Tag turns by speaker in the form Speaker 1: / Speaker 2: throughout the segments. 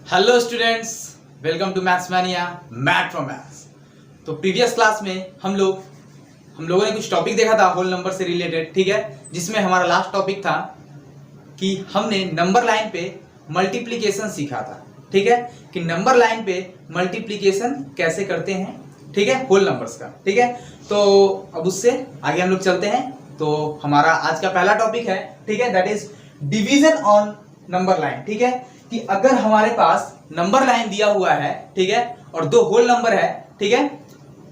Speaker 1: Hello students, welcome to maths mania, math from maths. तो previous class में हम लोगों ने कुछ टॉपिक देखा था होल नंबर से रिलेटेड, ठीक है, जिसमें हमारा लास्ट टॉपिक था कि हमने नंबर लाइन पे मल्टीप्लिकेशन सीखा था, ठीक है, कि नंबर लाइन पे मल्टीप्लिकेशन कैसे करते हैं, ठीक है, होल नंबर्स का, ठीक है। तो अब उससे आगे हम लोग चलते हैं। तो हमारा आज का पहला टॉपिक है, ठीक है, that is division on number line, ठीक है, कि अगर हमारे पास नंबर लाइन दिया हुआ है, ठीक है, और दो होल नंबर है, ठीक है,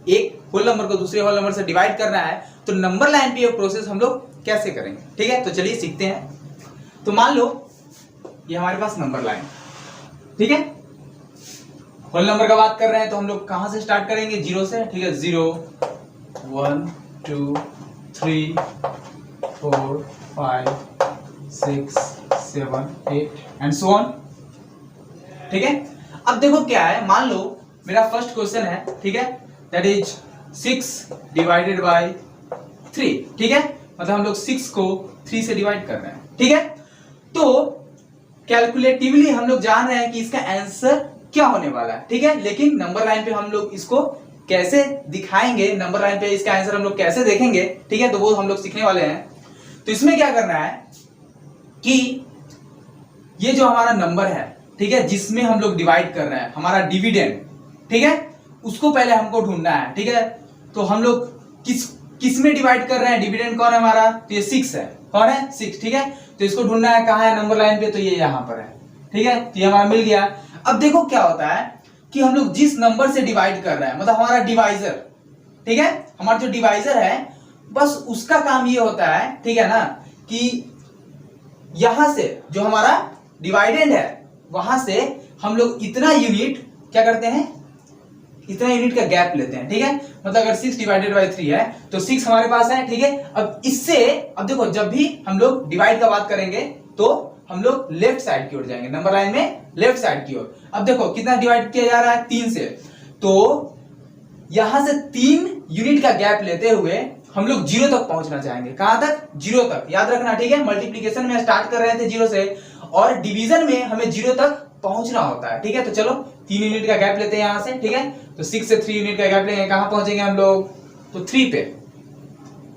Speaker 1: एक होल नंबर को दूसरे होल नंबर से डिवाइड करना है, तो नंबर लाइन पे ये प्रोसेस हम लोग कैसे करेंगे, ठीक है। तो चलिए सीखते हैं। तो मान लो ये हमारे पास नंबर लाइन, ठीक है, होल नंबर का बात कर रहे हैं, तो हम लोग कहां से स्टार्ट करेंगे? जीरो से, ठीक है, 0 1 2 3 4 5 6 7 8 एंड सो ऑन, ठीक है। अब देखो क्या है, मान लो मेरा फर्स्ट क्वेश्चन है, ठीक है, दैट इज 6 डिवाइडेड बाय 3, ठीक है, मतलब हम लोग 6 को 3 से डिवाइड कर रहे हैं, ठीक है। तो कैलकुलेटिवली हम लोग जान रहे हैं कि इसका आंसर क्या होने वाला है, ठीक है, लेकिन नंबर लाइन पे हम लोग इसको कैसे दिखाएंगे, नंबर लाइन पे इसका आंसर हम लोग कैसे देखेंगे, ठीक है, तो वो हम लोग सीखने वाले हैं। तो इसमें क्या करना है कि ये जो हमारा नंबर है, ठीक है, जिसमें हम लोग डिवाइड कर रहे हैं, हमारा डिविडेंड, ठीक है, उसको पहले हमको ढूंढना है, ठीक है। तो हम लोग किस में डिवाइड कर रहे हैं? डिविडेंड कौन है हमारा? तो ये 6 है। कौन है? 6, ठीक है। तो इसको ढूंढना है, कहां है नंबर लाइन पे? तो ये यहां पर है, ठीक है, तो ये हमारा मिल गया। अब देखो क्या होता है कि हम लोग जिस नंबर से डिवाइड कर रहे हैं, मतलब हमारा डिवाइजर, ठीक है, हमारा जो डिवाइजर है, बस उसका काम ये होता है, ठीक है ना, कि यहां से जो हमारा डिवाइडेंड है वहां से हम लोग इतना यूनिट क्या करते हैं, इतना यूनिट का गैप लेते हैं, ठीक है। मतलब अगर 6 डिवाइडेड बाय 3 है तो 6 हमारे पास है, ठीक है। अब इससे अब देखो, जब भी हम लोग डिवाइड का बात करेंगे तो हम लोग लेफ्ट साइड की ओर जाएंगे, नंबर लाइन में लेफ्ट साइड की ओर। अब देखो कितना डिवाइड किया जा रहा है? 3 से। तो यहां से 3 यूनिट का गैप लेते हुए हम लोग 0 तक पहुंचना चाहेंगे। कहां तक? 0 तक। याद रखना, ठीक है, मल्टीप्लिकेशन में स्टार्ट कर रहे थे 0 से और डिवीजन में हमें 0 तक पहुंचना होता है, ठीक है। तो चलो 3 यूनिट का गैप लेते हैं यहां से, ठीक है। तो 6 से 3 यूनिट का गैप लेंगे, कहां पहुंचेंगे हम लोग? तो 3 पे,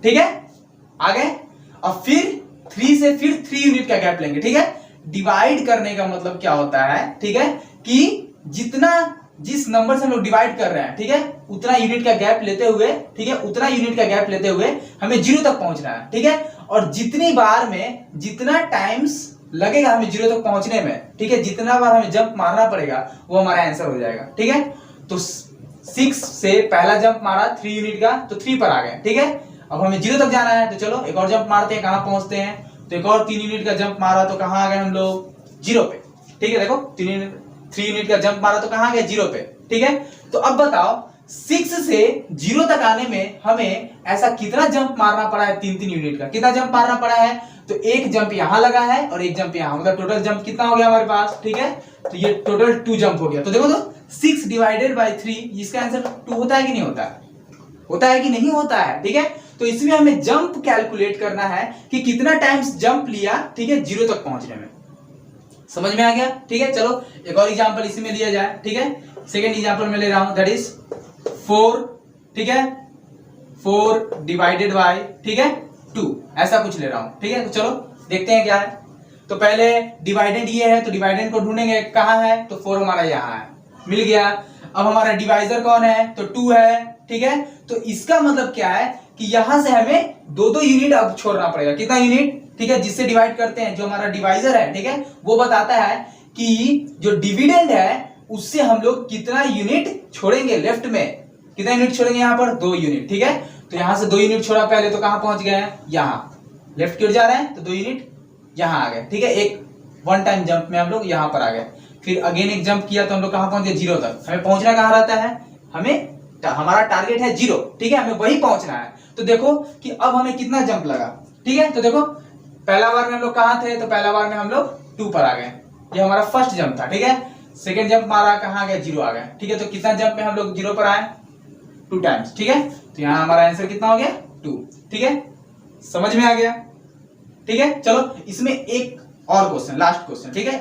Speaker 1: ठीक है, आ गए। और फिर 3 से फिर 3 यूनिट का गैप लेंगे, ठीक है। डिवाइड करने का मतलब क्या होता है, ठीक है, कि जिस नंबर से हम लोग डिवाइड कर रहे हैं, ठीक है, उतना यूनिट का गैप लेते हुए, ठीक है, उतना यूनिट का गैप लेते हुए हमें 0 तक पहुंचना है, ठीक है। और जितनी बार में जितना टाइम्स लगेगा हमें 0 तक पहुंचने में, ठीक है, जितना बार हमें जंप मारना पड़ेगा वो हमारा आंसर हो जाएगा, ठीक है। तो 6 से पहला जंप मारा 3 यूनिट का, तो 3 पर आ गए, ठीक है। अब हमें 0 तक जाना है, तो चलो एक और जंप मारते हैं, कहां पहुंचते हैं? तो एक और 3 यूनिट का जंप मारा, तो कहां आ गए हम लोग? 0 पे, ठीक है। देखो 3 यूनिट का जंप मारा तो कहां गए? 0 पे, ठीक है। तो अब बताओ 6 से 0 तक आने में हमें ऐसा कितना जंप मारना पड़ा है? 3 यूनिट का कितना जंप मारना पड़ा है? तो एक जंप यहां लगा है और एक जंप यहां, मतलब टोटल जंप कितना हो गया हमारे पास, ठीक है। तो ये टोटल 2 जंप हो गया। तो देखो, तो 6 डिवाइडेड बाय 3, इसका आंसर 2 होता है कि नहीं होता है? होता है कि नहीं होता है, ठीक है। तो इसमें हमें जंप कैलकुलेट करना है कि कितना टाइम्स जंप लिया, ठीक है, 0 तक पहुंचने में। समझ में आ गया, ठीक है। चलो एक और एग्जांपल इसी में लिया जाए, ठीक है। सेकंड एग्जांपल में ले रहा हूं, दैट इज 4, ठीक है, 4 डिवाइडेड बाय, ठीक है, 2, ऐसा कुछ ले रहा हूं, ठीक है। तो चलो देखते हैं क्या है। तो पहले डिवाइडेंड ये है, तो डिवाइडेंड को ढूंढेंगे, कहां है? तो 4 हमारा यहां है, मिल गया। अब हमारा डिवाइजर कौन है? तो 2 है, ठीक है। तो इसका मतलब क्या है कि यहां से हमें 2 यूनिट अब छोड़ना पड़ेगा। कितना यूनिट? ठीक है, जिससे डिवाइड करते हैं, जो हमारा डिवाइजर है, ठीक है, वो बताता है कि जो डिविडेंड है उससे हम लोग कितना यूनिट छोड़ेंगे लेफ्ट में। कितना यूनिट छोड़ेंगे? यहां पर 2 यूनिट, ठीक है। तो यहां से 2 यूनिट छोड़ा पहले, तो कहां पहुंच गए हैं? यहां लेफ्ट की ओर जा रहे हैं, तो 2 यूनिट यहां आ गए, ठीक है। एक वन टाइम जंप में हम लोग यहां पर आ गए, फिर अगेन एक जंप किया तो हम लोग कहां पहुंच गए? 0 तक। हमें पहुंचना कहां रहता है? हमारा टारगेट है 0, ठीक है, हमें वही पहुंचना है। तो देखो कि अब हमें कितना जंप लगा, ठीक है। तो देखो पहला बार में हम लोग कहां थे? तो पहला बार में हम लोग 2 पर आ गए, ये हमारा फर्स्ट जंप था, ठीक है। सेकंड जंप मारा, कहां गए? 0 आ गए, ठीक है। तो कितना जंप में हम लोग 0 पर आए? 2 टाइम्स, ठीक है। तो यहां हमारा आंसर कितना हो गया? 2, ठीक है। समझ में आ गया, ठीक है। चलो इसमें एक और क्वेश्चन, लास्ट क्वेश्चन, ठीक है।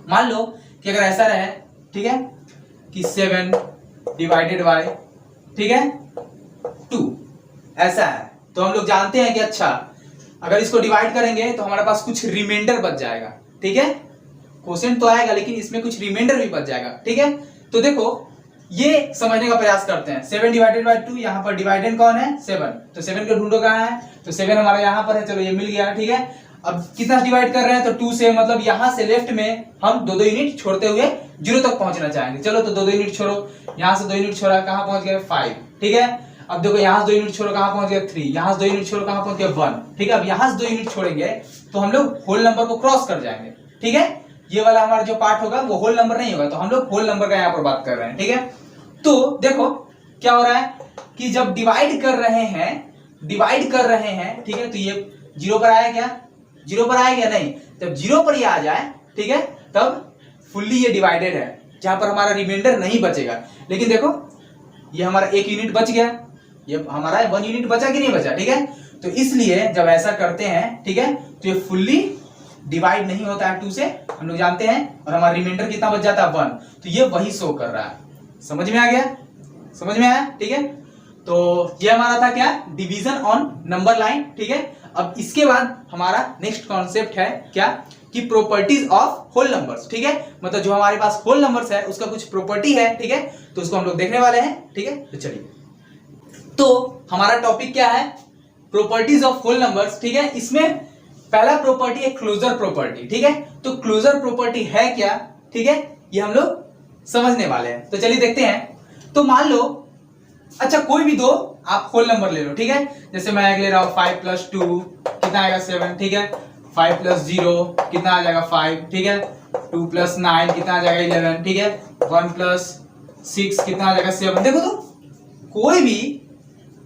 Speaker 1: मान लो कि अगर ऐसा रहे, ठीक है, कि 7 डिवाइडेड बाय, ठीक है, 2 ऐसा है, तो हम लोग जानते हैं कि अच्छा अगर इसको डिवाइड करेंगे तो हमारे पास कुछ रिमाइंडर बच जाएगा, ठीक है, क्वोशिएंट तो आएगा लेकिन इसमें कुछ रिमाइंडर भी बच जाएगा, ठीक है। तो देखो ये समझने का प्रयास करते हैं। 7 डिवाइडेड बाय 2, यहाँ पर डिवाइडेंड कौन है? 7, तो 7 को ढूंढो कहाँ है, तो 7 हमारा यहाँ पर है, चलो ये मिल गया, ठीक है। अब कितना डिवाइड कर रहे हैं, तो 2 से, मतलब यहाँ से लेफ्ट में हम 2-2 यूनिट छोड़ते हुए 0 तक पहुंचना चाहेंगे। चलो तो 2-2 यूनिट छोड़ो, यहाँ से 2 यूनिट छोड़ा, कहाँ पहुंच गए? 5, ठीक है। अब देखो यहाँ से 2 यूनिट छोड़ो, कहाँ पहुंच गया? 3, यहाँ से 2 यूनिट छोड़ो, कहाँ पहुंच गया? 1, ठीक है। अब यहाँ से 2 यूनिट छोड़ेंगे तो हम लोग होल नंबर को क्रॉस कर जाएंगे, ठीक है। ये वाला हमारा जो पार्ट होगा वो होल नंबर नहीं होगा, तो हम लोग होल नंबर का यहाँ पर बात कर रहे हैं, ठीक है। तो देखो क्या हो रहा है कि जब डिवाइड कर रहे हैं, ठीक है, तो ये 0 पर आया क्या? 0 पर आया क्या? नहीं। जब 0 पर ये आ जाए, ठीक है, तब फुल्ली ये डिवाइडेड है, जहां पर हमारा रिमाइंडर नहीं बचेगा। लेकिन देखो ये हमारा 1 यूनिट बच गया, ये हमारा 1 यूनिट बचा कि नहीं बचा, ठीक है। तो इसलिए जब ऐसा करते हैं, ठीक है, तो ये फुल्ली डिवाइड नहीं होता है 2 से, हम लोग जानते हैं, और हमारा रिमाइंडर कितना बच जाता है? 1, तो ये वही शो कर रहा है। समझ में आ गया? समझ में आया, ठीक है। तो ये हमारा था क्या? डिवीजन ऑन नंबर लाइन, ठीक है। अब इसके बाद हमारा नेक्स्ट कॉन्सेप्ट है क्या? कि प्रॉपर्टीज ऑफ होल नंबर्स, ठीक है। मतलब जो हमारे पास होल नंबर्स है उसका कुछ प्रॉपर्टी है, ठीक है, तो उसको हम लोग देखने वाले हैं, ठीक है। तो चलिए, तो हमारा टॉपिक क्या है? प्रॉपर्टीज ऑफ होल नंबर्स, ठीक है। इसमें पहला प्रॉपर्टी है क्लोजर प्रॉपर्टी, ठीक है। तो क्लोजर प्रॉपर्टी है क्या, ठीक है, ये हम लोग समझने वाले हैं। तो चलिए देखते हैं। तो मान लो, अच्छा कोई भी दो आप होल नंबर ले लो, ठीक है। जैसे मैं ले रहा हूं 5 + 2 कितना आएगा? 7, ठीक है। 5 + 0 कितना आ जाएगा? 5, ठीक है। 2 + 9 कितना आ जाएगा? 11, ठीक है। 1 + 6 कितना आ जाएगा? 7। देखो तो कोई भी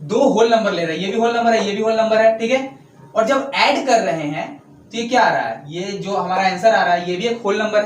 Speaker 1: दो होल नंबर ले रहा है, ये भी होल नंबर है, ये भी होल नंबर है, ठीक है। और जब ऐड कर रहे हैं तो ये क्या आ रहा है? ये जो हमारा आंसर आ रहा है ये भी एक होल नंबर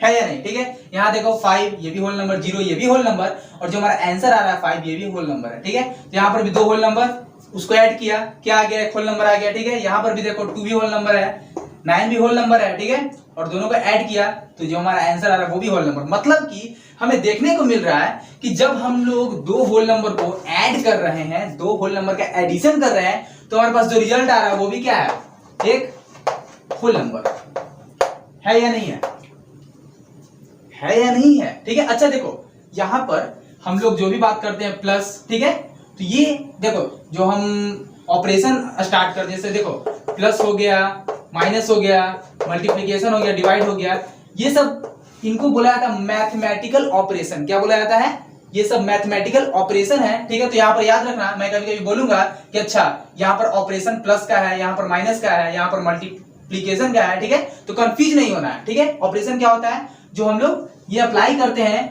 Speaker 1: है या नहीं, ठीक है। यहाँ देखो 5 ये भी होल नंबर, 0 ये भी होल नंबर, और जो हमारा आंसर आ रहा है 5 ये भी होल नंबर है, ठीक है। तो यहाँ पर भी 2 होल नंबर, उसको ऐड किया, क्या आ गया? एक होल नंबर आ गया, ठीक है। यहाँ पर भी देखो 2 भी होल नंबर है, 9 भी होल नंबर है, ठीक है। और दोनों को ऐड किया तो जो हमारा आंसर आ रहा है वो भी होल नंबर। मतलब कि हमें देखने को मिल रहा है कि जब हम लोग 2 होल नंबर को ऐड कर रहे हैं, 2 होल नंबर का एडिशन कर रहे हैं, तो हमारे पास जो रिजल्ट आ रहा है वो भी क्या है? एक होल नंबर है या नहीं है? है या नहीं है, ठीक है। अच्छा देखो यहां पर हम लोग जो भी बात करते हैं प्लस, ठीक है, तो ये देखो जो हम ऑपरेशन स्टार्ट करते हैं, जैसे देखो प्लस हो गया, माइनस हो गया, मल्टीप्लिकेशन हो गया, डिवाइड हो गया, ये सब इनको बोला जाता है मैथमेटिकल ऑपरेशन। क्या बोला जाता है? ये सब मैथमेटिकल ऑपरेशन है, ठीक है। तो यहाँ पर याद रखना, मैं कभी कभी बोलूंगा कि अच्छा यहाँ पर ऑपरेशन प्लस का है, यहाँ पर माइनस का है, यहाँ पर मल्टीप्लिकेशन का है, ठीक है। तो कंफ्यूज नहीं होना है, ठीक है। ऑपरेशन क्या होता है? जो हम लोग ये अप्लाई करते हैं,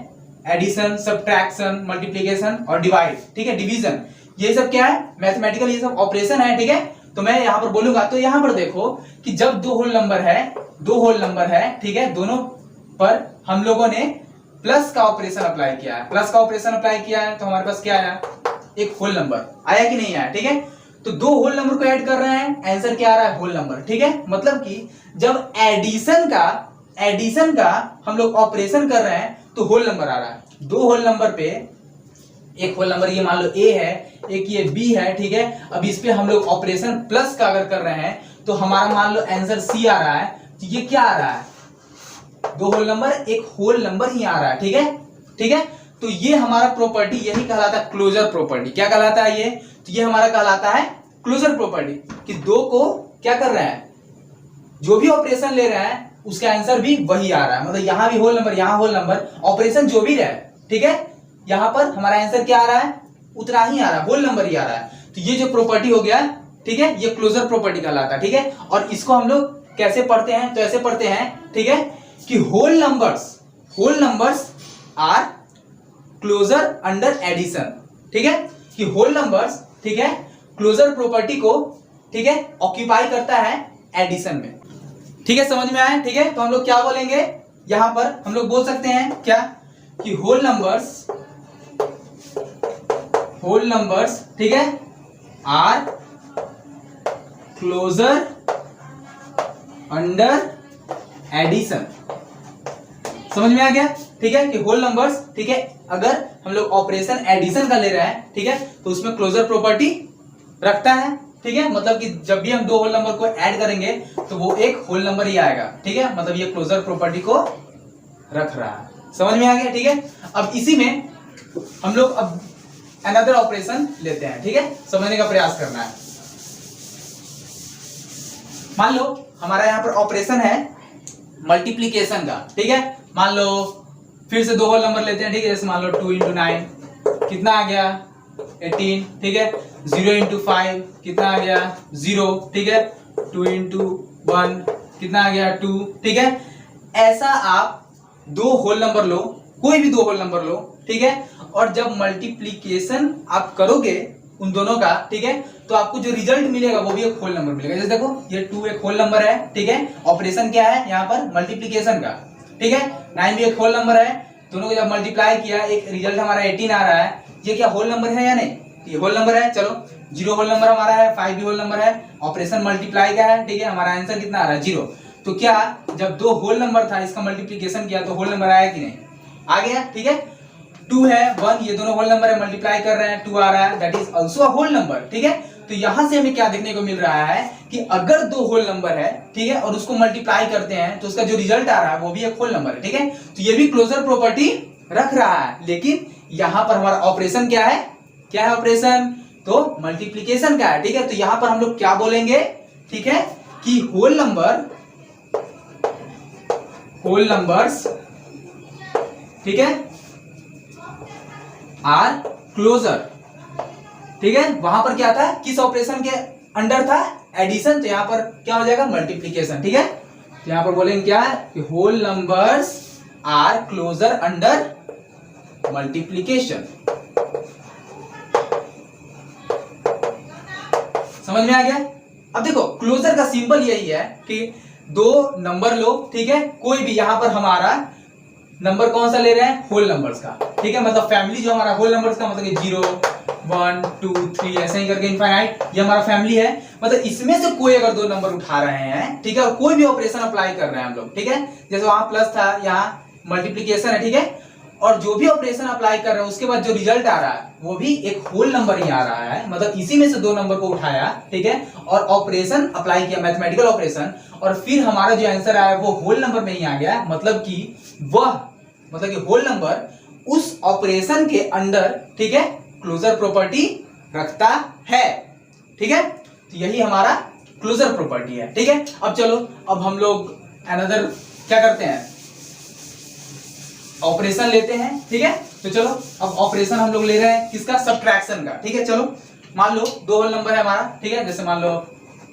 Speaker 1: एडिशन, सब्ट्रैक्शन, मल्टीप्लिकेशन और डिवाइड, ठीक है, डिवीजन, ये सब क्या है? मैथमेटिकल ये सब ऑपरेशन है, ठीक है। तो मैं यहाँ पर बोलूंगा, तो यहाँ पर देखो कि जब 2 होल नंबर है, ठीक है, दोनों पर हम लोगों ने प्लस का ऑपरेशन अप्लाई किया है, तो हमारे पास क्या आया? एक होल नंबर आया कि नहीं आया, ठीक है। तो 2 होल नंबर को ऐड कर रहे हैं, आंसर क्या आ रहा है? होल नंबर, ठीक है। मतलब कि जब एडिशन का हम लोग ऑपरेशन कर रहे हैं तो होल नंबर आ रहा है। 2 होल नंबर पे एक होल नंबर ये मान लो A है, एक ये B है, ठीक है। अब इस पे हम लोग ऑपरेशन प्लस का अगर कर रहे हैं तो हमारा मान लो आंसर C आ रहा है, तो ये क्या आ रहा है? 2 होल नंबर, एक होल नंबर ही आ रहा है, ठीक है, ठीक है। तो ये हमारा प्रॉपर्टी यही कहलाता है क्लोजर प्रॉपर्टी। क्या कहलाता है ये? तो ये हमारा कहलाता है क्लोजर प्रॉपर्टी, कि 2 को क्या कर रहे हैं? जो भी ऑपरेशन ले रहे हैं उसका आंसर भी वही आ रहा है। मतलब यहाँ भी होल नंबर, यहाँ होल नंबर, ऑपरेशन जो भी रहे, ठीक है, यहाँ पर हमारा आंसर क्या आ रहा है? उतना ही आ रहा है, होल नंबर ही आ रहा है। तो ये जो प्रॉपर्टी हो गया, ठीक है, ये क्लोजर प्रॉपर्टी कहलाता है, ठीक है। और इसको हम लोग कैसे पढ़ते हैं? तो ऐसे पढ़ते हैं, ठीक है, कि whole numbers are closure under addition, ठीक है, कि होल नंबर्स, ठीक है, क्लोजर प्रॉपर्टी को, ठीक है, ऑक्यूपाई करता है एडिशन में, ठीक है। समझ में आया, ठीक है। तो हम लोग क्या बोलेंगे यहां पर? हम लोग बोल सकते हैं क्या? कि होल नंबर्स, ठीक है, आर क्लोजर अंडर एडिशन। समझ में आ गया, ठीक है, कि होल नंबर्स, ठीक है, अगर हम लोग ऑपरेशन एडिशन का ले रहे हैं, ठीक है, तो उसमें क्लोजर प्रॉपर्टी रखता है, ठीक है, मतलब कि जब भी हम दो होल नंबर को ऐड करेंगे तो वो एक होल नंबर ही आएगा, ठीक है, मतलब ये क्लोजर प्रॉपर्टी को रख रहा है। समझ में आ गया, ठीक है। अब इसी में हम लोग अब अनदर ऑपरेशन लेते हैं, ठीक है, समझने का प्रयास करना है। मान लो हमारा यहाँ पर ऑपरेशन है मल्टीप्लीकेशन का, ठीक है, मान लो फिर से दो होल नंबर लेते हैं, ठीक है, जैसे मान लो 2 × 9 कितना आ गया 18, ठीक है, 0 × 5 कितना आ गया 0, ठीक है, 2 × 1 कितना आ गया 2, ठीक है। ऐसा आप दो होल नंबर लो, कोई भी दो होल नंबर लो, ठीक है, और जब मल्टीप्लीकेशन आप करोगे उन दोनों का, ठीक है, तो आपको जो रिजल्ट मिलेगा वो भी एक होल नंबर मिलेगा। जैसे देखो ये 2 एक होल नंबर है, ठीक है, ऑपरेशन क्या है यहाँ पर मल्टीप्लीकेशन का, ठीक है, 9 भी एक होल नंबर है, दोनों को जब मल्टीप्लाई किया एक रिजल्ट हमारा 18 आ रहा है, ये क्या होल नंबर है या नहीं, ये होल नंबर है। चलो 0 होल नंबर हमारा है, 5 भी होल नंबर है, ऑपरेशन मल्टीप्लाई का है, ठीक है, हमारा आंसर कितना आ रहा है 0। तो क्या जब दो होल नंबर था इसका मल्टीप्लीकेशन किया तो होल नंबर आया कि नहीं, आ गया, ठीक है। 2 है 1, ये दोनों होल नंबर है, मल्टीप्लाई कर रहे हैं 2 आ रहा है, that is also a whole number, ठीक है। तो यहां से हमें क्या देखने को मिल रहा है कि अगर दो होल नंबर है, ठीक है, और उसको मल्टीप्लाई करते हैं तो उसका जो रिजल्ट आ रहा है वो भी एक होल नंबर है, ठीक है। तो ये भी क्लोजर प्रॉपर्टी रख रहा है, लेकिन यहां पर हमारा ऑपरेशन क्या है, क्या है ऑपरेशन, तो मल्टीप्लीकेशन का है, ठीक है। तो यहां पर हम लोग क्या बोलेंगे, ठीक है, कि होल नंबर्स, ठीक है, आर क्लोजर, ठीक है। वहां पर क्या था, किस ऑपरेशन के अंडर था, एडिशन, तो यहां पर क्या हो जाएगा मल्टीप्लीकेशन, ठीक है। तो यहां पर बोलेंगे क्या कि whole numbers are closure under multiplication. समझ में आ गया। अब देखो क्लोजर का सिंबल यही है कि दो नंबर लो, ठीक है, कोई भी, यहां पर हमारा नंबर कौन सा ले रहे हैं, होल नंबर्स का, ठीक है, मतलब फैमिली जो हमारा होल नंबर्स का मतलब 0 1 2 3 ऐसे ही करके इनफाइनाइट, ये हमारा फैमिली है। मतलब इसमें से कोई अगर दो नंबर उठा रहे हैं, ठीक है, और कोई भी ऑपरेशन अप्लाई कर रहे हैं हम लोग, ठीक है, जैसे वहां प्लस था यहाँ मल्टीप्लीकेशन है, ठीक है, और जो भी ऑपरेशन अप्लाई कर रहे हैं उसके बाद जो रिजल्ट आ रहा है वो भी एक होल नंबर ही आ रहा है, मतलब इसी में से दो नंबर को उठाया, ठीक है, और ऑपरेशन अप्लाई किया, मैथमेटिकल ऑपरेशन, और फिर हमारा जो आंसर आया वो होल नंबर में ही आ गया, मतलब कि होल नंबर उस ऑपरेशन के अंडर, ठीक है, क्लोजर प्रॉपर्टी रखता है, ठीक है। तो यही हमारा क्लोजर प्रॉपर्टी है, ठीक है। अब चलो अब हम लोग अनदर क्या करते हैं, ऑपरेशन लेते हैं, ठीक है। तो चलो अब ऑपरेशन हम लोग ले रहे हैं किसका, सब्ट्रैक्शन का, ठीक है। चलो मान लो दो होल नंबर है हमारा, ठीक है, जैसे मान लो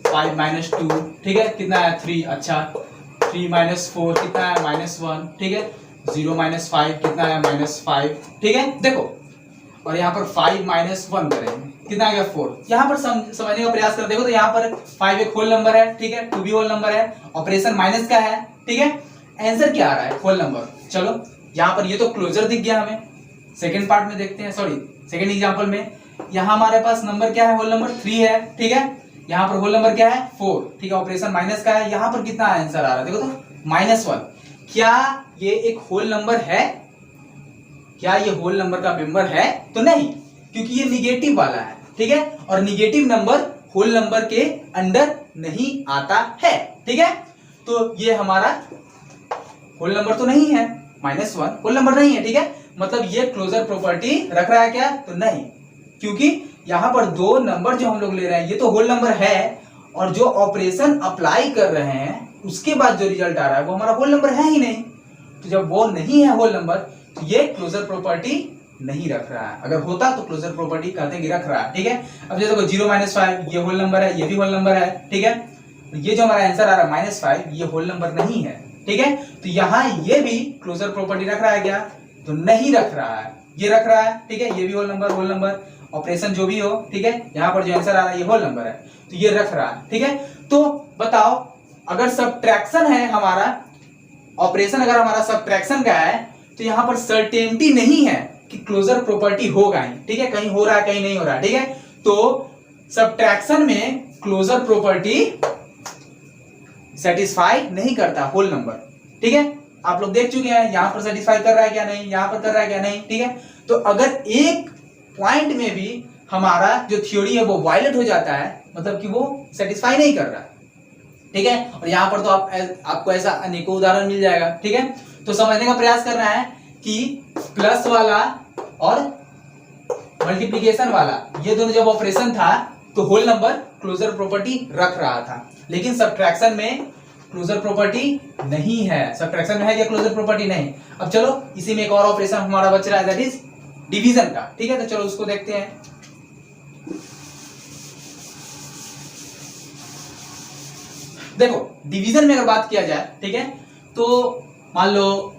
Speaker 1: 5 - 2, ठीक है, कितना है 3, अच्छा 3 - 4 कितना है -1, ठीक है, 0 - 5 कितना है -5, ठीक है। देखो और यहाँ पर 5 - 1 करेंगे कितना आ गया 4, यहाँ पर समझने का प्रयास कर, देखो तो यहाँ पर 5 एक होल नंबर है, ठीक है, 2 भी होल नंबर है, ऑपरेशन माइनस का है, ठीक है, आंसर क्या आ रहा है होल नंबर। चलो यहाँ पर ये तो क्लोजर दिख गया हमें, सेकंड पार्ट में देखते हैं, सॉरी सेकंड एग्जांपल में, यहाँ हमारे पास नंबर क्या है, होल नंबर 3 है, ठीक है, यहाँ पर होल नंबर क्या है 4, ठीक है, ऑपरेशन माइनस का है, यहाँ पर कितना आंसर आ रहा है देखो तो -1। क्या ये एक होल नंबर है, क्या ये होल नंबर का मेंबर है, तो नहीं, क्योंकि ये निगेटिव वाला है, ठीक है, और निगेटिव नंबर होल नंबर के अंडर नहीं आता है, ठीक है। तो ये हमारा होल नंबर तो नहीं है, -1 होल नंबर नहीं है, ठीक है, मतलब ये क्लोजर प्रॉपर्टी रख रहा है क्या, तो नहीं, क्योंकि यहां पर दो नंबर जो हम लोग ले रहे हैं ये तो होल नंबर है, और जो ऑपरेशन अप्लाई कर रहे हैं उसके बाद जो रिजल्ट आ रहा है वो हमारा होल नंबर है ही नहीं। तो जब वो नहीं है होल नंबर तो ये क्लोजर प्रॉपर्टी नहीं रख रहा है, अगर होता तो क्लोजर प्रॉपर्टी कहते हैं कि रख रहा है, ठीक है। अब जैसे 0 - 5 ये होल नंबर है, ये भी होल नंबर है, ठीक है, ये जो हमारा आंसर आ रहा है -5 ये होल नंबर नहीं है, ठीक है। तो यहाँ ये भी क्लोजर प्रॉपर्टी रख रहा है क्या, तो नहीं रख रहा है, ये रख रहा है, ठीक है, ये भी होल नंबर ऑपरेशन जो भी हो, ठीक है, यहाँ पर जो आंसर आ रहा है ये होल नंबर है, तो ये रख रहा है, ठीक है। तो बताओ अगर सब्ट्रैक्शन है हमारा, ऑपरेशन अगर हमारा सब्ट्रैक्शन का है, तो यहाँ पर सर्टेनिटी नहीं है कि क्लोजर प्रॉपर्टी होगा ही, ठीक है, कहीं हो रहा है कहीं नहीं हो रहा है, ठीक है। तो सब्ट्रैक्शन में क्लोजर प्रॉपर्टी सेटिस्फाई नहीं करता होल नंबर, ठीक है, आप लोग देख चुके हैं यहाँ पर सेटिस्फाई कर रहा है क्या नहीं, यहाँ पर कर रहा है क्या नहीं, ठीक है। तो अगर एक पॉइंट में भी हमारा जो थ्योरी है वो वायलेट हो जाता है, मतलब कि वो सेटिस्फाई नहीं कर रहा, ठीक है। और यहाँ पर तो आपको ऐसा अनेकों उदाहरण मिल जाएगा, ठीक है। तो समझने का प्रयास करना है कि प्लस वाला और मल्टीप्लिकेशन वाला ये दोनों जब ऑपरेशन था तो होल नंबर क्लोजर प्रॉपर्टी रख रहा था, लेकिन सब्ट्रैक्शन में क्लोजर प्रॉपर्टी नहीं है। सब्ट्रैक्शन में है क्या क्लोजर प्रॉपर्टी? नहीं। अब चलो इसी में एक और ऑपरेशन हमारा बच रहा है, दैट इज डिवीजन का, ठीक है। तो चलो उसको देखते हैं। देखो डिवीजन में अगर बात किया जाए, ठीक है, तो मान लो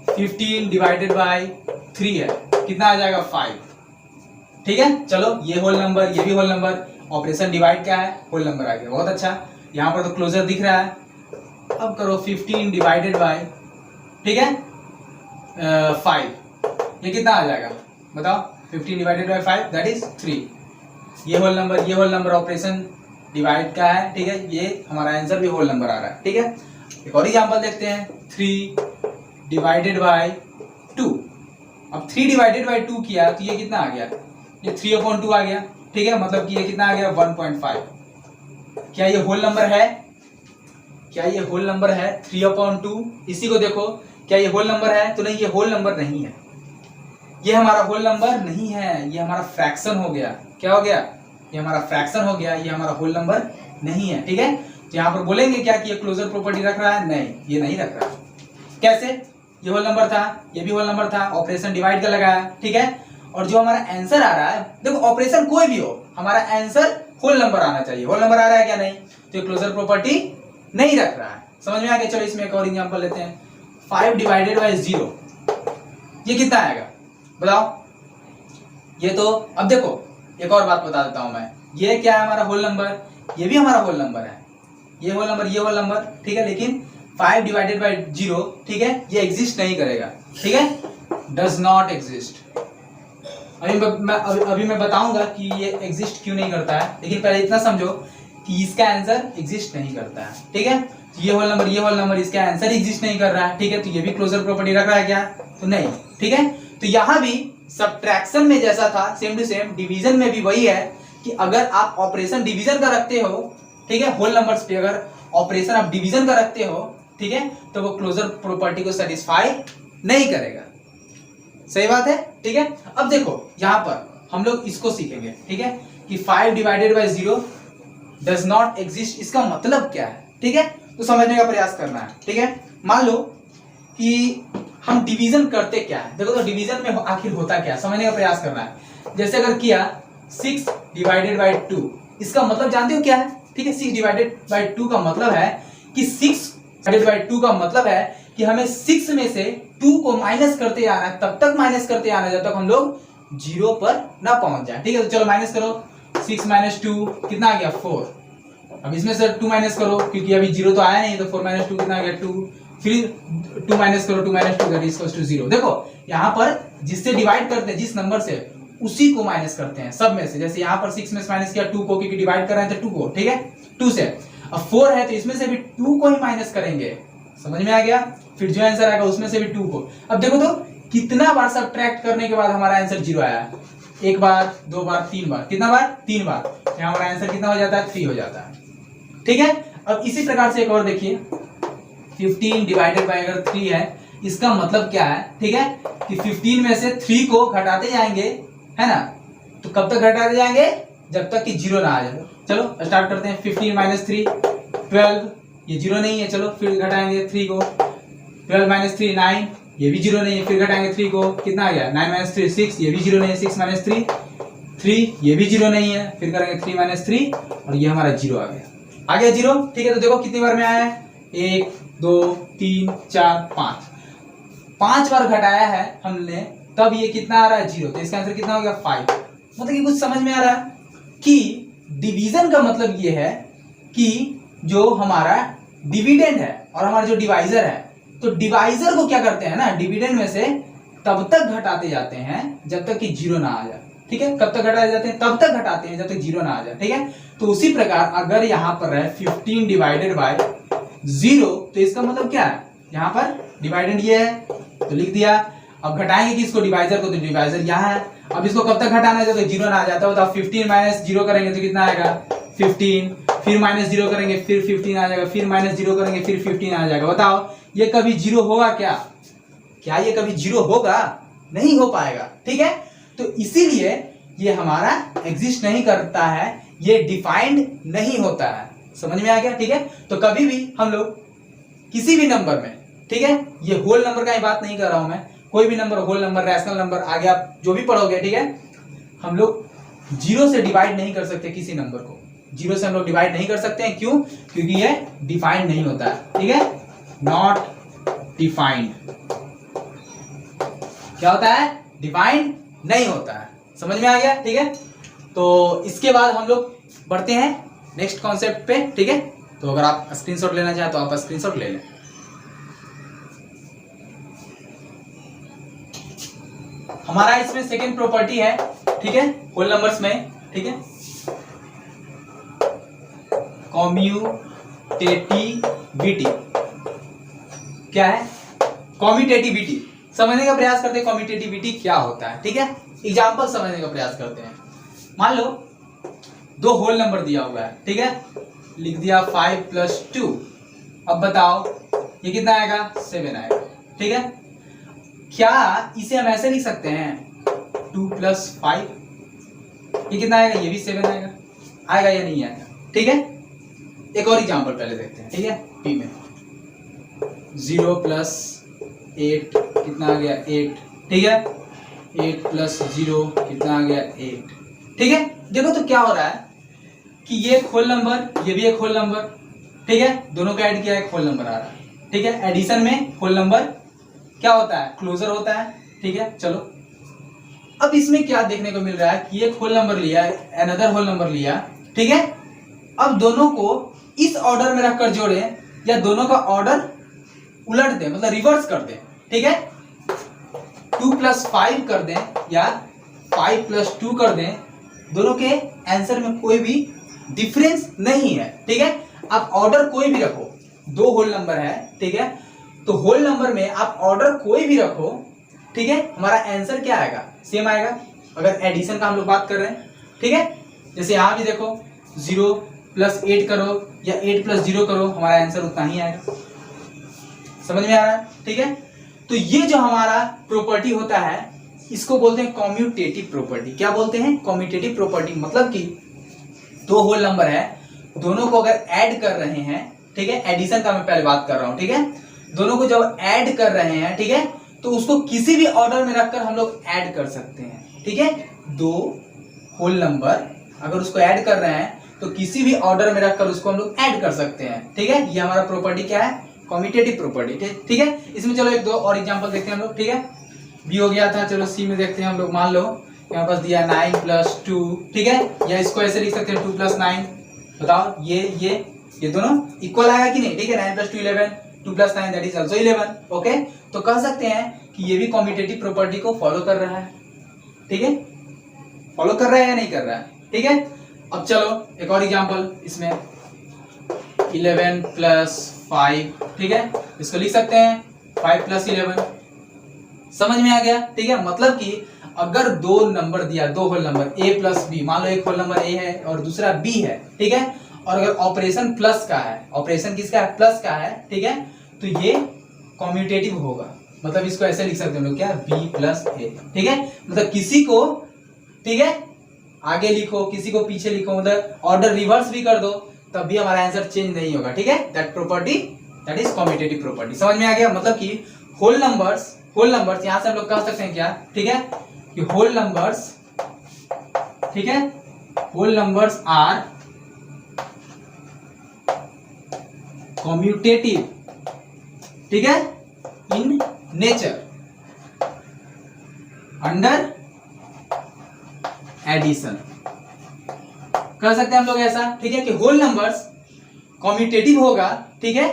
Speaker 1: 15 डिवाइडेड बाय 3 है, कितना आ जाएगा 5, ठीक है। चलो ये होल नंबर, ये भी होल नंबर, ऑपरेशन डिवाइड क्या है, होल नंबर आ गया, बहुत अच्छा। यहाँ पर तो क्लोजर दिख रहा है। अब करो 15 डिवाइडेड बाय, ठीक है, 5, ये कितना आ जाएगा बताओ? 15 डिवाइडेड बाय 5 दैट इज 3। ये होल नंबर, ये होल नंबर, ऑपरेशन डिवाइड का है, ठीक है। ये हमारा आंसर भी होल नंबर आ रहा है, ठीक है। एक और एग्जांपल देखते हैं, 3 डिवाइडेड बाय 2। अब 3 डिवाइडेड बाय 2 किया तो ये कितना आ गया? ये 3/2 आ गया, ठीक है। मतलब कि ये कितना आ गया? 1.5। क्या ये होल नंबर है? क्या ये होल नंबर है? 3/2। इसी को देखो, क्या ये होल नंबर है? तो नहीं, ये होल नंबर नहीं है, ये हमारा होल नंबर नहीं है, ये हमारा फ्रैक्शन हो गया। क्या हो गया? ये हमारा फ्रैक्शन हो गया, ये हमारा होल नंबर नहीं है, ठीक है। तो यहाँ पर बोलेंगे क्या कि ये क्लोजर प्रॉपर्टी रख रहा है? नहीं, ये नहीं रख रहा। कैसे? ये होल नंबर था, ये भी होल नंबर था, ऑपरेशन डिवाइड का लगाया, ठीक है। और जो हमारा आंसर आ रहा है, देखो ऑपरेशन कोई भी हो, हमारा आंसर होल नंबर आना चाहिए। होल नंबर आ रहा है क्या? नहीं, तो ये क्लोजर प्रॉपर्टी नहीं रख रहा है। समझ में आ गया? चलो इसमें एक और एग्जांपल लेते हैं, 5 डिवाइडेड बाय 0, ये कितना आएगा बताओ? ये तो अब देखो एक और बात बता देता हूं मैं, ये क्या है हमारा होल नंबर, ये भी हमारा होल नंबर है, ये होल नंबर, ये होल नंबर, ठीक है। लेकिन 5 डिवाइडेड बाय 0, ठीक है, ये एग्जिस्ट नहीं करेगा, ठीक है, डज नॉट एग्जिस्ट। अभी मैं बताऊंगा कि ये एग्जिस्ट क्यों नहीं करता है, लेकिन पहले इतना समझो कि इसका आंसर एग्जिस्ट नहीं करता है, ठीक है। ये होल नंबर, ये होल नंबर, इसका आंसर एग्जिस्ट नहीं कर रहा है, ठीक है। तो ये भी क्लोजर प्रॉपर्टी रख रहा है क्या? तो नहीं, ठीक है। तो यहां भी सब्ट्रैक्शन में जैसा था सेम टू सेम डिवीजन में भी वही है कि अगर आप ऑपरेशन डिवीजन का रखते हो, ठीक है, होल नंबर्स पे अगर ऑपरेशन आप डिवीजन का रखते हो, ठीक है, तो वो क्लोजर प्रॉपर्टी को सेटिस्फाई नहीं करेगा। सही बात है, ठीक है। अब देखो यहां पर हम लोग इसको सीखेंगे, ठीक है, कि 5 divided by 0 does not exist, इसका मतलब क्या है, ठीक है। तो समझने का प्रयास करना है, ठीक है। मान लो कि हम डिवीजन करते क्या है, देखो तो डिवीजन में आखिर होता क्या है, समझने का प्रयास करना है। जैसे अगर किया 6 डिवाइडेड बाय 2, इसका मतलब जानते हो क्या है, ठीक है। 6 डिवाइडेड बाय 2 का मतलब है कि 6 डिवाइडेड बाय 2 का मतलब है कि हमें 6 में से 2 को माइनस करते आना है, तब तक माइनस करते आना जब तक हम लोग 0 पर ना पहुंच जाए, ठीक है। तो चलो माइनस करो, 6 - 2 कितना आ गया? 4। अब इसमें से 2 माइनस करो, क्योंकि अभी 0 तो आया नहीं, तो 4 - 2 कितना आ गया? 2। फिर 2 माइनस करो, 2 - 2 दैट इज इक्वल्स टू 0। देखो यहाँ पर जिससे डिवाइड करते हैं, जिस नंबर से, उसी को माइनस करते हैं सब में से। जैसे यहाँ पर 6 में से माइनस किया 2 को, क्योंकि डिवाइड कर रहे हैं तो 2 को, ठीक है, 2 से। अब 4 है तो इसमें से भी 2 को ही माइनस करेंगे, समझ में आ गया। फिर जो आंसर आएगा उसमें से भी 2 को। अब देखो तो कितना बार सब्ट्रैक्ट करने के बाद हमारा आंसर 0 आया? 1 बार, 2 बार, 3 बार। कितना बार? 3 बार। यहाँ हमारा आंसर कितना हो जाता है? 3 हो जाता है, ठीक है। अब इसी प्रकार से एक और देखिए, 15 डिवाइडेड बाय अगर 3 है, इसका मतलब क्या है, ठीक है, कि 15 में से 3 को घटाते जाएंगे, है ना। तो कब तक घटाते जाएंगे? जब तक कि 0 ना आ जाए। चलो स्टार्ट करते हैं। 15 - 3 12, ये 0 नहीं है, चलो फिर घटाएंगे 3 को। 12 - 3 9, ये भी 0 नहीं है, फिर घटाएंगे 3 को, कितना आ गया? 9 - 3 6, ये भी 0 नहीं है। 6 - 3 3, ये भी 0 नहीं है, फिर करेंगे 3 - 3 और ये हमारा 0 आ गया। आ गया 0, ठीक है। तो देखो कितनी बार में आया है? 1 2 3 4 5, 5 बार घटाया है हमने, तब ये कितना आ रहा है? 0। तो इसका आंसर कितना हो गया? 5। मतलब कि कुछ समझ में आ रहा है कि डिवीजन का मतलब ये है कि जो हमारा डिविडेंड है और हमारा जो डिवाइजर है, तो डिवाइजर को क्या करते हैं ना, डिविडेंड में से तब तक घटाते जाते हैं जब तक कि 0 ना आ जाए, ठीक है। कब तक घटाते जाते हैं? तब तक घटाते हैं जब तक 0 ना आ जाए, ठीक है। तो उसी प्रकार अगर यहां पर है 15 डिवाइडेड बाय 0, तो इसका मतलब क्या है? यहाँ पर डिवाइडेंड ये है तो लिख दिया। अब घटाएंगे किसको, डिवाइजर को, तो डिवाइजर यहाँ है। अब इसको कब तक घटाना है जब तक जीरो ना आ जाता हो। तो 15 माइनस जीरो करेंगे तो कितना आएगा 15, फिर माइनस जीरो करेंगे फिर 15 आ जाएगा, फिर माइनस जीरो करेंगे फिर 15 आ जाएगा। बताओ ये कभी जीरो होगा क्या? क्या ये कभी जीरो होगा? नहीं हो पाएगा। ठीक है, तो इसीलिए ये हमारा एग्जिस्ट नहीं करता है, ये डिफाइंड नहीं होता है। समझ में आ गया? ठीक है, तो कभी भी हम लोग किसी भी नंबर में, ठीक है, ये होल नंबर का ही बात नहीं कर रहा हूं मैं, कोई भी number, whole number, rational number, आगे आप जो भी पढ़ोगे, ठीक है, हम लोग जीरो से डिवाइड नहीं कर सकते किसी नंबर को। जीरो से हम लोग डिवाइड नहीं कर सकते हैं। क्यों? क्योंकि ये डिफाइंड नहीं होता है। ठीक है, नॉट डिफाइंड। क्या होता है? डिफाइंड नहीं होता है। समझ में आ गया? ठीक है, तो इसके बाद हम लोग बढ़ते हैं नेक्स्ट कॉन्सेप्ट पे। ठीक है, तो अगर आप स्क्रीनशॉट लेना चाहें तो आप स्क्रीनशॉट ले लें। हमारा इसमें सेकेंड प्रॉपर्टी है, ठीक है, होल नंबर्स में, ठीक है, कॉम्यूटेटिविटी। क्या है? कॉम्यूटेटिविटी। समझने का प्रयास करते हैं कॉम्यूटेटिविटी क्या होता है। ठीक है, एग्जांपल समझने का प्रयास करते हैं। मान लो दो होल नंबर दिया हुआ है, ठीक है, लिख दिया 5 + 2। अब बताओ ये कितना आएगा? 7 आएगा। ठीक है, क्या इसे हम ऐसे लिख सकते हैं 2 + 5? ये कितना आएगा? ये भी 7 आएगा। आएगा या नहीं आएगा? ठीक है, एक और एग्जांपल पहले देखते हैं। ठीक है, पी में 0 + 8 कितना आ गया? 8। ठीक है, 8 + 0 कितना आ गया? 8। ठीक है, देखो तो क्या हो रहा है कि ये एक होल नंबर, ये भी एक होल नंबर, ठीक है, दोनों का ऐड किया एक होल नंबर आ रहा है। ठीक है, एडिशन में होल नंबर क्या होता है? क्लोजर होता है। ठीक है, चलो अब इसमें क्या देखने को मिल रहा है कि एक होल नंबर लिया, अनदर होल नंबर लिया, ठीक है, अब दोनों को इस ऑर्डर में रखकर जोड़े या दोनों का ऑर्डर उलट दें, मतलब रिवर्स कर दें। ठीक है, 2 + 5 कर दें या 5 + 2 कर दें, दोनों के आंसर में कोई भी डिफरेंस नहीं है। ठीक है, आप ऑर्डर कोई भी रखो, दो होल नंबर है, ठीक है, तो होल नंबर में आप ऑर्डर कोई भी रखो, ठीक है, हमारा आंसर क्या आएगा? सेम आएगा। अगर एडिशन का हम लोग बात कर रहे हैं, ठीक है, जैसे यहां भी देखो 0 + 8 करो या 8 + 0 करो, हमारा आंसर उतना ही आएगा। समझ में आ रहा है? ठीक है, तो ये जो हमारा प्रॉपर्टी होता है इसको बोलते हैं कॉम्यूटेटिव प्रॉपर्टी। क्या बोलते हैं? Commutative property. मतलब कि दो होल नंबर है, दोनों को अगर ऐड कर रहे हैं, ठीक है, एडिशन का मैं पहले बात कर रहा हूं, ठीक है, दोनों को जब ऐड कर रहे हैं, ठीक है, तो उसको किसी भी ऑर्डर में रखकर हम लोग ऐड कर सकते हैं। ठीक है, दो होल नंबर अगर उसको ऐड कर रहे हैं तो किसी भी ऑर्डर में रखकर उसको हम लोग ऐड कर सकते हैं। ठीक है, ये हमारा प्रॉपर्टी क्या है? Commutative property. ठीक है, इसमें चलो एक दो और एग्जांपल देखते हैं हम लोग। ठीक है, बी हो गया था, चलो सी में देखते हैं हम लोग। मान लो यहाँ पास दिया 9 + 2, ठीक है, या इसको ऐसे लिख सकते हैं 2 + 9। बताओ ये दोनों इक्वल आएगा कि नहीं? ठीक है, 9 + 2 11, 2 + 9 दैट इज आल्सो 11। ओके, तो कह सकते हैं कि ये भी कॉम्यूटेटिव प्रॉपर्टी को फॉलो कर रहा है। ठीक है, फॉलो कर रहा है या नहीं कर रहा है? ठीक है, अब चलो एक और एग्जांपल इसमें 11 + 5, ठीक है, इसको लिख सकते हैं 5 + 11। समझ में आ गया? ठीक है, मतलब कि अगर दो नंबर दिया, दो होल नंबर a + b, मान लो एक होल नंबर a है और दूसरा b है, ठीक है, और अगर ऑपरेशन प्लस का है, ऑपरेशन किसका है? प्लस का है, ठीक है, तो ये कॉम्यूटेटिव होगा। मतलब इसको ऐसे लिख सकते हैं हम लोग, क्या? b + a। ठीक है, मतलब किसी को, ठीक है, आगे लिखो, किसी को पीछे लिखो, मतलब ऑर्डर रिवर्स भी कर दो तब भी हमारा आंसर चेंज नहीं होगा। ठीक है, that property, that is commutative property. समझ में आ गया? मतलब कि होल नंबर्स यहां से हम लोग कह सकते हैं क्या? ठीक है, कि होल नंबर्स, ठीक है, होल नंबर्स आर कॉम्यूटेटिव, ठीक है, इन नेचर अंडर एडिशन। कर सकते हैं हम लोग ऐसा, ठीक है, कि होल नंबर्स कॉम्यूटेटिव होगा, ठीक है,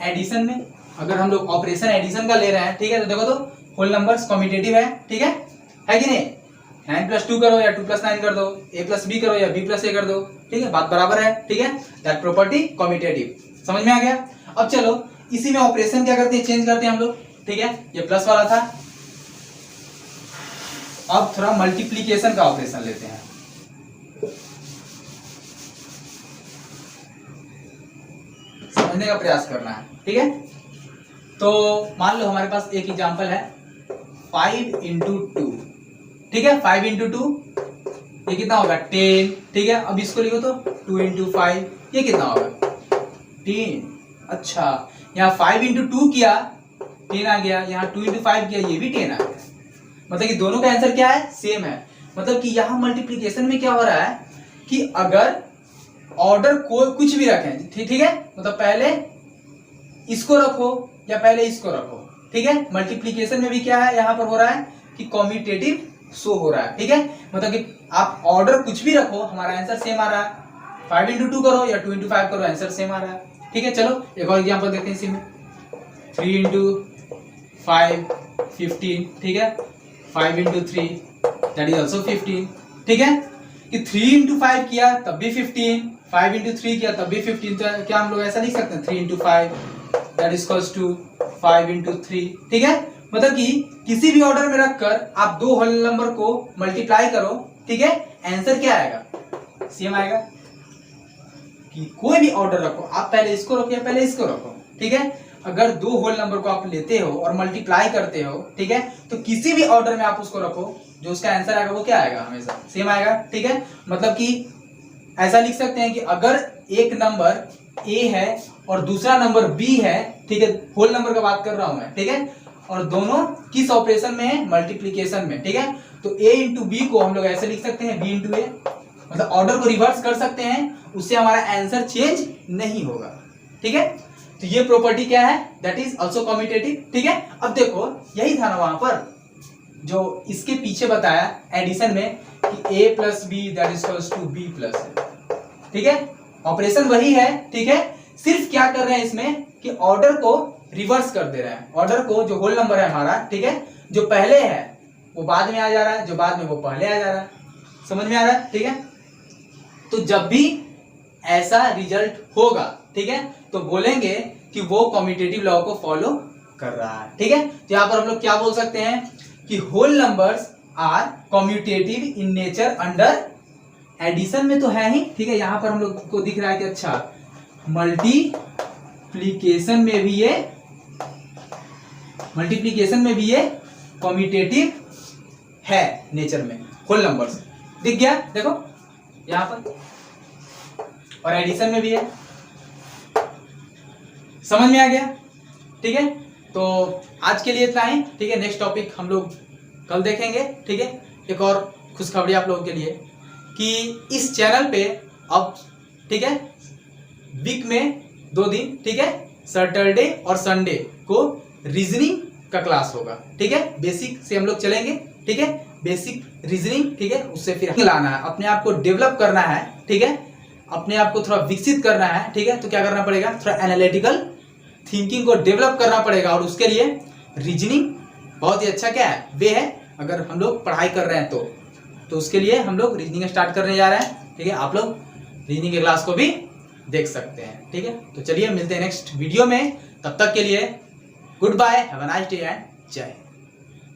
Speaker 1: एडिशन में। अगर हम लोग ऑपरेशन एडिशन का ले रहे हैं, ठीक है, तो देखो तो होल नंबर्स कॉम्यूटेटिव है। ठीक है कि नहीं? 9 + 2 करो या 2 + 9 कर दो, a + b करो या b + a कर दो, ठीक है, बात बराबर है। ठीक है, दैट प्रॉपर्टी कॉम्यूटेटिव। समझ में आ गया? अब चलो इसी में ऑपरेशन क्या करते हैं, चेंज करते हैं हम लोग, ठीक है। ये प्लस वाला था, अब थोड़ा मल्टीप्लीकेशन का ऑपरेशन लेते हैं। समझने का प्रयास करना है, ठीक है। तो मान लो हमारे पास एक एग्जांपल है 5 इंटू 2, ठीक है। 5 इंटू 2 ये कितना होगा 10, ठीक है। अब इसको लिखो तो 2 इंटू 5 ये कितना होगा 10। अच्छा, यहाँ 5 इंटू 2 किया 10 आ गया, यहाँ 2 इंटू 5 किया ये भी 10 आ गया। मतलब कि दोनों का आंसर क्या है, सेम है। मतलब कि यहाँ मल्टीप्लीकेशन में क्या हो रहा है कि अगर ऑर्डर को कुछ भी रखें, ठीक है, मतलब पहले इसको रखो या पहले इसको रखो, ठीक है। मल्टीप्लीकेशन में भी क्या है यहाँ पर हो रहा है कि कॉम्यूटेटिव शो हो रहा है, ठीक है। मतलब कि आप ऑर्डर कुछ भी रखो हमारा आंसर सेम आ रहा है। 5 इंटू 2 करो या 2 इंटू 5 करो आंसर सेम आ रहा है, ठीक है। चलो एक और एग्जांपल देखते हैं इसी में। 3 इंटू 5 15, ठीक है। 5 इंटू 3 दैट इज ऑल्सो 15, ठीक है। कि 3 इंटू 5 किया तब भी 15, 5 इंटू 3 किया तब भी 15। तो क्या हम लोग ऐसा लिख सकते हैं 3 into 5 that is equals to 5 into 3, ठीक है। मतलब कि किसी भी ऑर्डर में रखकर आप दो होल नंबर को मल्टीप्लाई करो, ठीक है, आंसर क्या आएगा, सेम आएगा। कि कोई भी ऑर्डर रखो, आप पहले इसको रखो या पहले इसको रखो, ठीक है। अगर दो होल नंबर को आप लेते हो और मल्टीप्लाई करते हो, ठीक है, तो किसी भी ऑर्डर में आप उसको रखो, जो उसका आंसर आएगा वो क्या आएगा, हमेशा सेम आएगा, ठीक है। मतलब कि ऐसा लिख सकते हैं कि अगर एक नंबर ए है और दूसरा नंबर बी है, ठीक है, होल नंबर का बात कर रहा हूं मैं, ठीक है, और दोनों किस ऑपरेशन में है, मल्टीप्लीकेशन में, ठीक है। तो ए इंटू बी को हम लोग ऐसे लिख सकते हैं बी इंटू ए, मतलब ऑर्डर को रिवर्स कर सकते हैं, उससे हमारा आंसर चेंज नहीं होगा, ठीक है। तो ये प्रॉपर्टी क्या है, दैट इज ऑल्सो कम्यूटेटिव, ठीक है। अब देखो यही था ना वहां पर जो इसके पीछे बताया एडिशन में कि a plus B that is equals to B plus A, ठीक है। ऑपरेशन वही है, ठीक है। सिर्फ क्या कर रहे हैं इसमें कि ऑर्डर को रिवर्स कर दे रहे हैं। ऑर्डर को, जो होल नंबर है हमारा, ठीक है, जो पहले है वो बाद में आ जा रहा है, जो बाद में वो पहले आ जा रहा है। समझ में आ रहा है, ठीक है। तो जब भी ऐसा रिजल्ट होगा, ठीक है, तो बोलेंगे कि वो कम्यूटेटिव लॉ को फॉलो कर रहा है, ठीक है। तो यहां पर हम लोग क्या बोल सकते हैं कि whole numbers are commutative in nature under addition में तो है ही, ठीक है। यहां पर हम लोग को दिख रहा है कि अच्छा मल्टीप्लीकेशन में भी ये कम्यूटेटिव है नेचर में, होल नंबर्स दिख गया, देखो यहां पर, और एडिशन में भी है। समझ में आ गया, ठीक है। तो आज के लिए इतना ही, ठीक है। नेक्स्ट टॉपिक हम लोग कल देखेंगे, ठीक है। एक और खुशखबरी आप लोगों के लिए कि इस चैनल पे अब, ठीक है, वीक में 2 दिन, ठीक है, सैटरडे और संडे को रीजनिंग का क्लास होगा, ठीक है। बेसिक से हम लोग चलेंगे, ठीक है, बेसिक रीजनिंग, ठीक है। उससे फिर लाना है, अपने आप को डेवलप करना है, ठीक है, अपने आप को थोड़ा विकसित करना है, ठीक है। तो क्या करना पड़ेगा, थोड़ा एनालिटिकल थिंकिंग को डेवलप करना पड़ेगा, और उसके लिए रीजनिंग बहुत ही अच्छा क्या है, वे है। अगर हम लोग पढ़ाई कर रहे हैं तो उसके लिए हम लोग रीजनिंग स्टार्ट करने जा रहे हैं, ठीक है। आप लोग रीजनिंग के क्लास को भी देख सकते हैं, ठीक है। तो चलिए मिलते हैं नेक्स्ट वीडियो में, तब तक के लिए good bye, have a nice day and जय हिंद।